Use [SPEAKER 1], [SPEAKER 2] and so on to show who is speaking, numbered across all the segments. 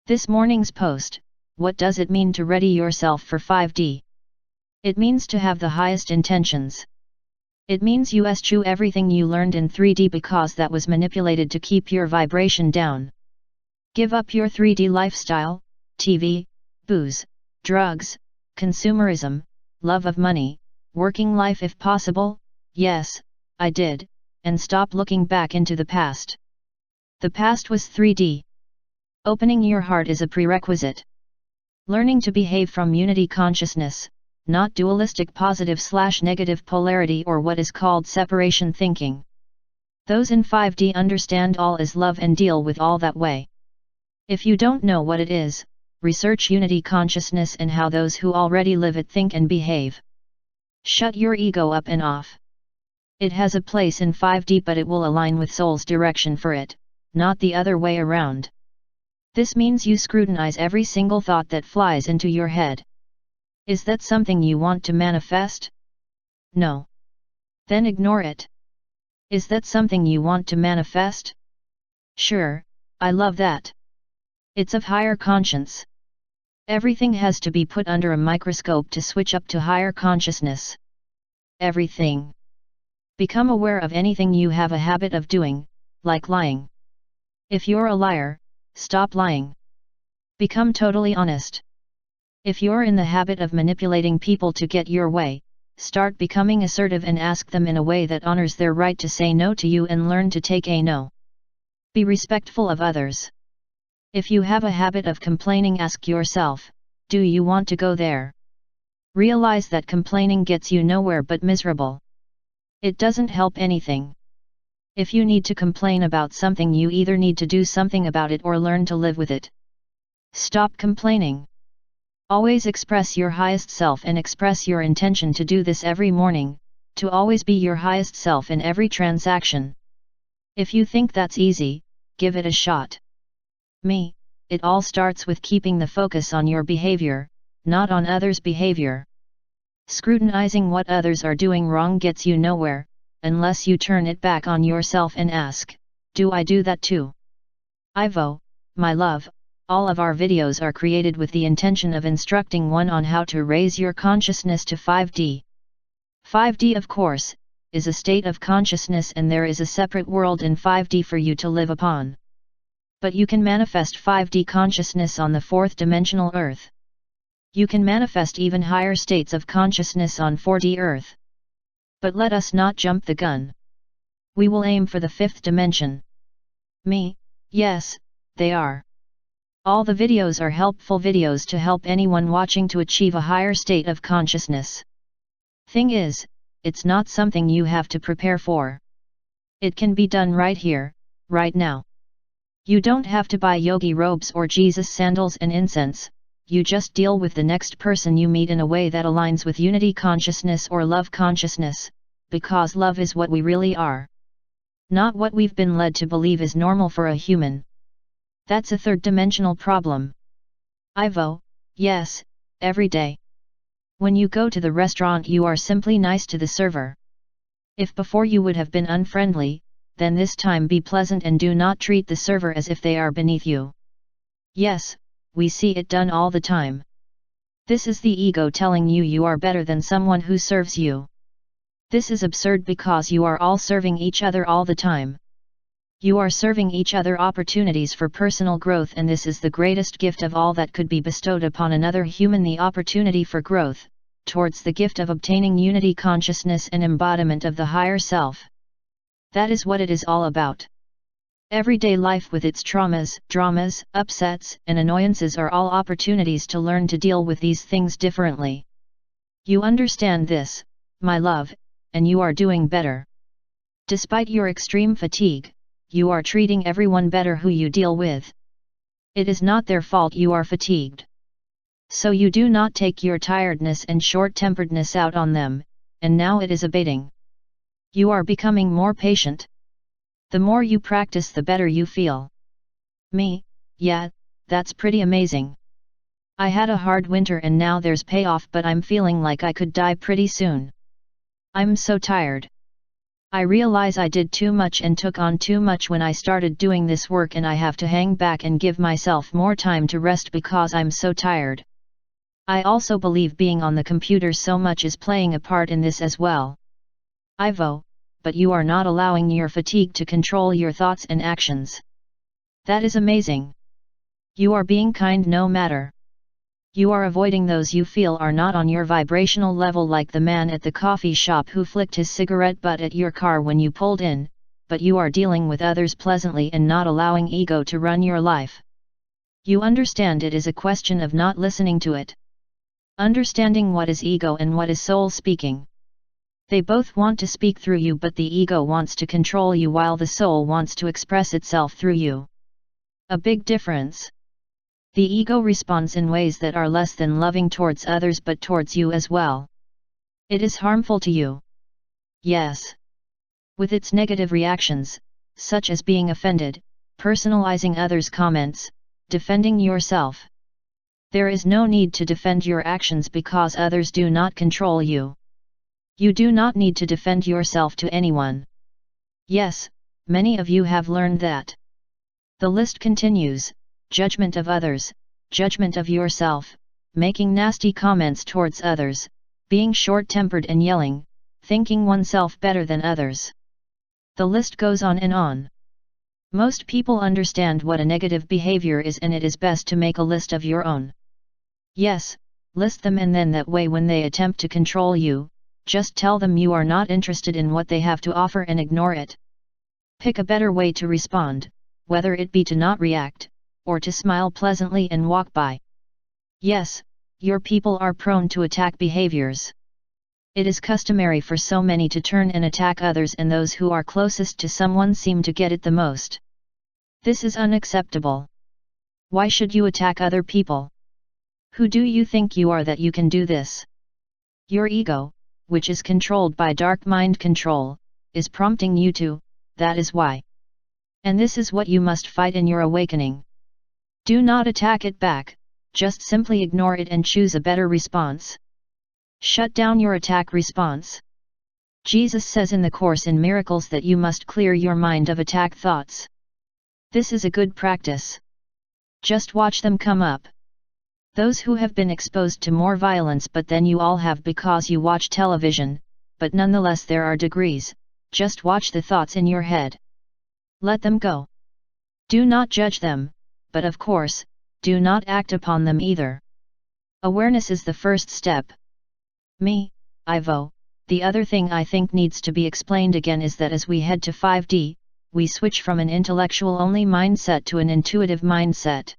[SPEAKER 1] This morning's post, what does it mean to ready yourself for 5D? It means to have the highest intentions. It means you eschew everything you learned in 3D because that was manipulated to keep your vibration down. Give up your 3D lifestyle, TV, booze, drugs, consumerism, love of money, working life if possible. Yes, I did, and stop looking back into the past. The past was 3D. Opening your heart is a prerequisite. Learning to behave from unity consciousness, not dualistic positive/negative polarity or what is called separation thinking. Those in 5D understand all is love and deal with all that way. If you don't know what it is, research unity consciousness and how those who already live it think and behave. Shut your ego up and off. It has a place in 5D, but it will align with soul's direction for it, not the other way around. This means you scrutinize every single thought that flies into your head. Is that something you want to manifest? No. Then ignore it. Is that something you want to manifest? Sure, I love that. It's of higher conscience. Everything has to be put under a microscope to switch up to higher consciousness. Everything. Become aware of anything you have a habit of doing, like lying. If you're a liar, stop lying. Become totally honest. If you're in the habit of manipulating people to get your way, start becoming assertive and ask them in a way that honors their right to say no to you and learn to take a no. Be respectful of others. If you have a habit of complaining, ask yourself, do you want to go there? Realize that complaining gets you nowhere but miserable. It doesn't help anything. If you need to complain about something, you either need to do something about it or learn to live with it. Stop complaining. Always express your highest self and express your intention to do this every morning, to always be your highest self in every transaction. If you think that's easy, give it a shot. It all starts with keeping the focus on your behavior, not on others' behavior. Scrutinizing what others are doing wrong gets you nowhere, unless you turn it back on yourself and ask, do I do that too? Ivo, my love, all of our videos are created with the intention of instructing one on how to raise your consciousness to 5D. 5D, of course, is a state of consciousness, and there is a separate world in 5D for you to live upon. But you can manifest 5D consciousness on the fourth dimensional Earth. You can manifest even higher states of consciousness on 4D Earth. But let us not jump the gun. We will aim for the fifth dimension. Yes, they are. All the videos are helpful videos to help anyone watching to achieve a higher state of consciousness. Thing is, it's not something you have to prepare for. It can be done right here, right now. You don't have to buy yogi robes or Jesus sandals and incense. You just deal with the next person you meet in a way that aligns with unity consciousness or love consciousness, because love is what we really are. Not what we've been led to believe is normal for a human. That's a third-dimensional problem. Ivo, yes, every day. When you go to the restaurant, you are simply nice to the server. If before you would have been unfriendly, then this time be pleasant and do not treat the server as if they are beneath you. Yes, we see it done all the time. This is the ego telling you you are better than someone who serves you. This is absurd because you are all serving each other all the time. You are serving each other opportunities for personal growth, and this is the greatest gift of all that could be bestowed upon another human, the opportunity for growth, towards the gift of obtaining unity consciousness and embodiment of the higher self. That is what it is all about. Everyday life with its traumas, dramas, upsets, and annoyances are all opportunities to learn to deal with these things differently. You understand this, my love, and you are doing better. Despite your extreme fatigue, you are treating everyone better who you deal with. It is not their fault you are fatigued. So you do not take your tiredness and short-temperedness out on them, and now it is abating. You are becoming more patient. The more you practice, the better you feel. Yeah, that's pretty amazing. I had a hard winter and now there's payoff, but I'm feeling like I could die pretty soon. I'm so tired. I realize I did too much and took on too much when I started doing this work, and I have to hang back and give myself more time to rest because I'm so tired. I also believe being on the computer so much is playing a part in this as well. Ivo, but you are not allowing your fatigue to control your thoughts and actions. That is amazing. You are being kind no matter. You are avoiding those you feel are not on your vibrational level, like the man at the coffee shop who flicked his cigarette butt at your car when you pulled in, but you are dealing with others pleasantly and not allowing ego to run your life. You understand it is a question of not listening to it. Understanding what is ego and what is soul speaking. They both want to speak through you, but the ego wants to control you while the soul wants to express itself through you. A big difference. The ego responds in ways that are less than loving towards others but towards you as well. It is harmful to you. Yes. With its negative reactions, such as being offended, personalizing others' comments, defending yourself. There is no need to defend your actions because others do not control you. You do not need to defend yourself to anyone. Yes, many of you have learned that. The list continues: judgment of others, judgment of yourself, making nasty comments towards others, being short-tempered and yelling, thinking oneself better than others. The list goes on and on. Most people understand what a negative behavior is, and it is best to make a list of your own. Yes, list them, and then that way when they attempt to control you, just tell them you are not interested in what they have to offer and ignore it. Pick a better way to respond, whether it be to not react, or to smile pleasantly and walk by. Yes, your people are prone to attack behaviors. It is customary for so many to turn and attack others, and those who are closest to someone seem to get it the most. This is unacceptable. Why should you attack other people? Who do you think you are that you can do this? Your ego, which is controlled by dark mind control, is prompting you to, that is why. And this is what you must fight in your awakening. Do not attack it back, just simply ignore it and choose a better response. Shut down your attack response. Jesus says in the Course in Miracles that you must clear your mind of attack thoughts. This is a good practice. Just watch them come up. Those who have been exposed to more violence but than you all have because you watch television, but nonetheless there are degrees, just watch the thoughts in your head. Let them go. Do not judge them, but of course, do not act upon them either. Awareness is the first step. Me, Ivo, the other thing I think needs to be explained again is that as we head to 5D, we switch from an intellectual-only mindset to an intuitive mindset.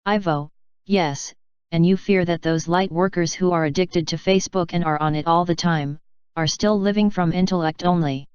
[SPEAKER 1] Ivo, yes, and you fear that those light workers who are addicted to Facebook and are on it all the time, are still living from intellect only.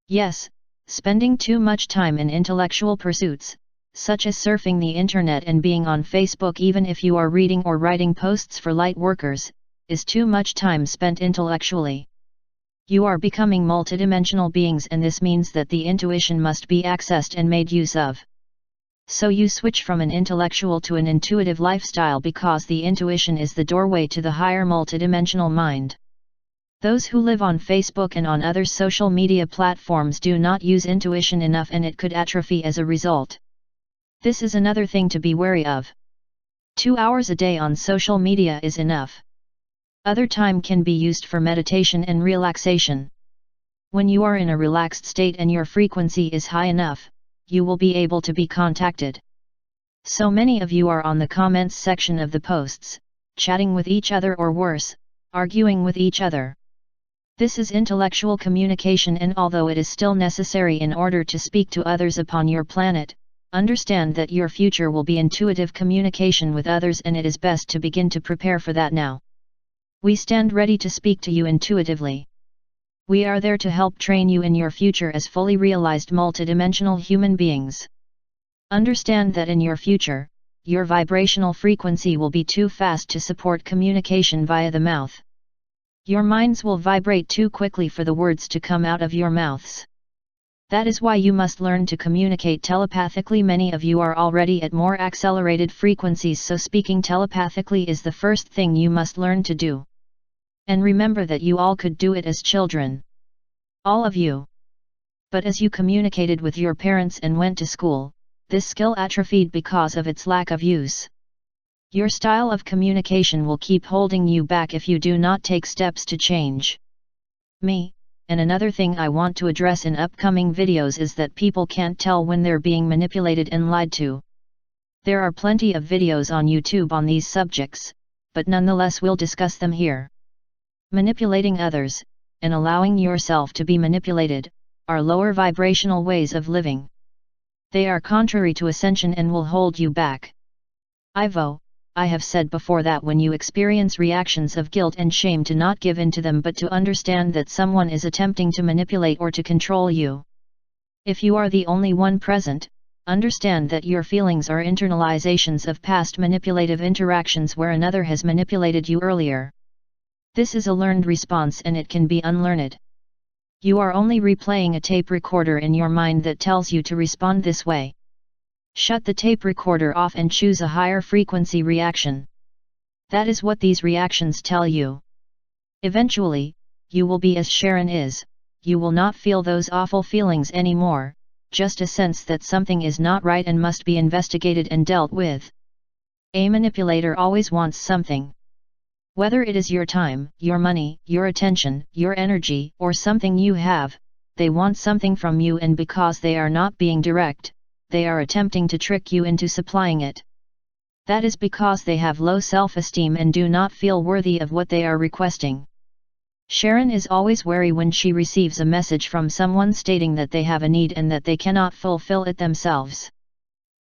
[SPEAKER 1] Yes, spending too much time in intellectual pursuits, such as surfing the internet and being on Facebook even if you are reading or writing posts for light workers, is too much time spent intellectually. You are becoming multidimensional beings, and this means that the intuition must be accessed and made use of. So you switch from an intellectual to an intuitive lifestyle because the intuition is the doorway to the higher multidimensional mind. Those who live on Facebook and on other social media platforms do not use intuition enough, and it could atrophy as a result. This is another thing to be wary of. 2 hours a day on social media is enough. Other time can be used for meditation and relaxation. When you are in a relaxed state and your frequency is high enough, you will be able to be contacted. So many of you are on the comments section of the posts, chatting with each other or worse, arguing with each other. This is intellectual communication, and although it is still necessary in order to speak to others upon your planet, understand that your future will be intuitive communication with others, and it is best to begin to prepare for that now. We stand ready to speak to you intuitively. We are there to help train you in your future as fully realized multidimensional human beings. Understand that in your future, your vibrational frequency will be too fast to support communication via the mouth. Your minds will vibrate too quickly for the words to come out of your mouths. That is why you must learn to communicate telepathically. Many of you are already at more accelerated frequencies, so speaking telepathically is the first thing you must learn to do. And remember that you all could do it as children. All of you. But as you communicated with your parents and went to school, this skill atrophied because of its lack of use. Your style of communication will keep holding you back if you do not take steps to change. And another thing I want to address in upcoming videos is that people can't tell when they're being manipulated and lied to. There are plenty of videos on YouTube on these subjects, but nonetheless we'll discuss them here. Manipulating others, and allowing yourself to be manipulated, are lower vibrational ways of living. They are contrary to ascension and will hold you back. Ivo, I have said before that when you experience reactions of guilt and shame to not give in to them but to understand that someone is attempting to manipulate or to control you. If you are the only one present, understand that your feelings are internalizations of past manipulative interactions where another has manipulated you earlier. This is a learned response and it can be unlearned. You are only replaying a tape recorder in your mind that tells you to respond this way. Shut the tape recorder off and choose a higher frequency reaction. That is what these reactions tell you. Eventually, you will be as Sharon is, you will not feel those awful feelings anymore, just a sense that something is not right and must be investigated and dealt with. A manipulator always wants something. Whether it is your time, your money, your attention, your energy, or something you have, they want something from you, and because they are not being direct, they are attempting to trick you into supplying it. That is because they have low self-esteem and do not feel worthy of what they are requesting. Sharon is always wary when she receives a message from someone stating that they have a need and that they cannot fulfill it themselves.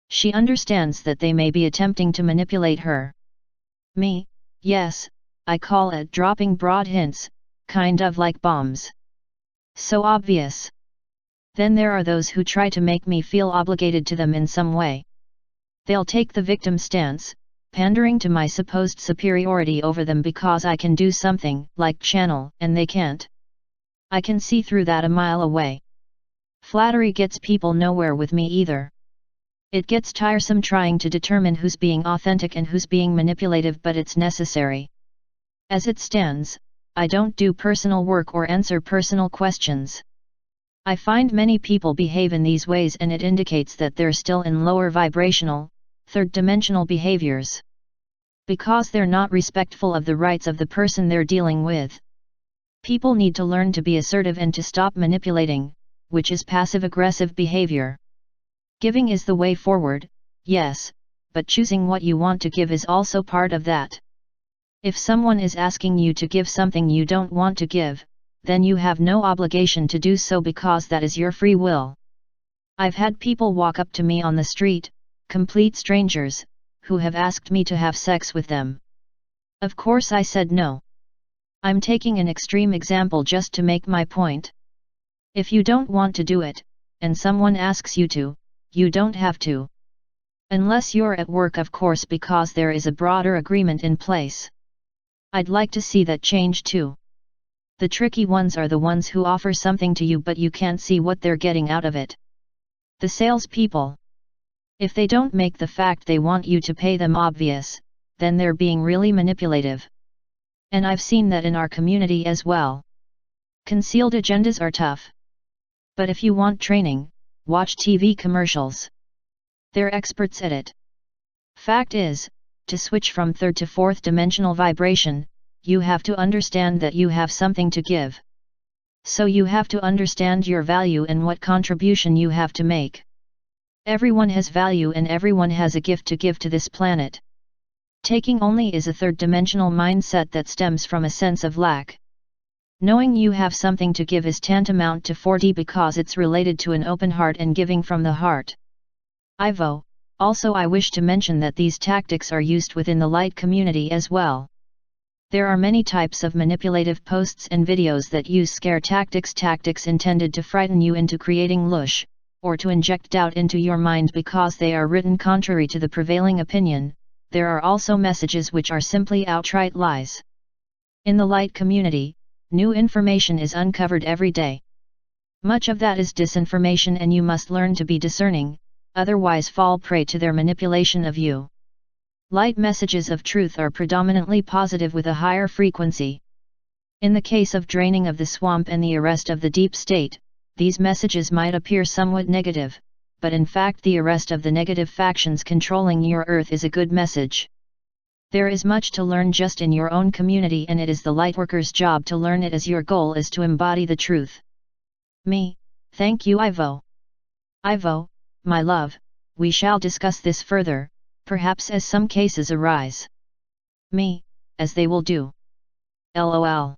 [SPEAKER 1] She understands that they may be attempting to manipulate her. Yes, I call it dropping broad hints, kind of like bombs. So obvious. Then there are those who try to make me feel obligated to them in some way. They'll take the victim stance, pandering to my supposed superiority over them because I can do something, like channel, and they can't. I can see through that a mile away. Flattery gets people nowhere with me either. It gets tiresome trying to determine who's being authentic and who's being manipulative, but it's necessary. As it stands, I don't do personal work or answer personal questions. I find many people behave in these ways and it indicates that they're still in lower vibrational, third-dimensional behaviors. Because they're not respectful of the rights of the person they're dealing with. People need to learn to be assertive and to stop manipulating, which is passive-aggressive behavior. Giving is the way forward, yes, but choosing what you want to give is also part of that. If someone is asking you to give something you don't want to give, then you have no obligation to do so because that is your free will. I've had people walk up to me on the street, complete strangers, who have asked me to have sex with them. Of course I said no. I'm taking an extreme example just to make my point. If you don't want to do it, and someone asks you to, you don't have to. Unless you're at work, of course, because there is a broader agreement in place. I'd like to see that change too. The tricky ones are the ones who offer something to you but you can't see what they're getting out of it. The salespeople. If they don't make the fact they want you to pay them obvious, then they're being really manipulative. And I've seen that in our community as well. Concealed agendas are tough. But if you want training, watch TV commercials. They're experts at it. Fact is, to switch from third to fourth dimensional vibration, you have to understand that you have something to give. So you have to understand your value and what contribution you have to make. Everyone has value and everyone has a gift to give to this planet. Taking only is a third-dimensional mindset that stems from a sense of lack. Knowing you have something to give is tantamount to 4D because it's related to an open heart and giving from the heart. Ivo, also I wish to mention that these tactics are used within the light community as well. There are many types of manipulative posts and videos that use scare tactics intended to frighten you into creating lush, or to inject doubt into your mind because they are written contrary to the prevailing opinion. There are also messages which are simply outright lies. In the light community, new information is uncovered every day. Much of that is disinformation and you must learn to be discerning, otherwise fall prey to their manipulation of you. Light messages of truth are predominantly positive with a higher frequency. In the case of draining of the swamp and the arrest of the deep state, these messages might appear somewhat negative, but in fact the arrest of the negative factions controlling your Earth is a good message. There is much to learn just in your own community, and it is the Lightworker's job to learn it, as your goal is to embody the truth. Me, thank you Ivo. Ivo, my love, we shall discuss this further, perhaps as some cases arise. Me, as they will do. LOL.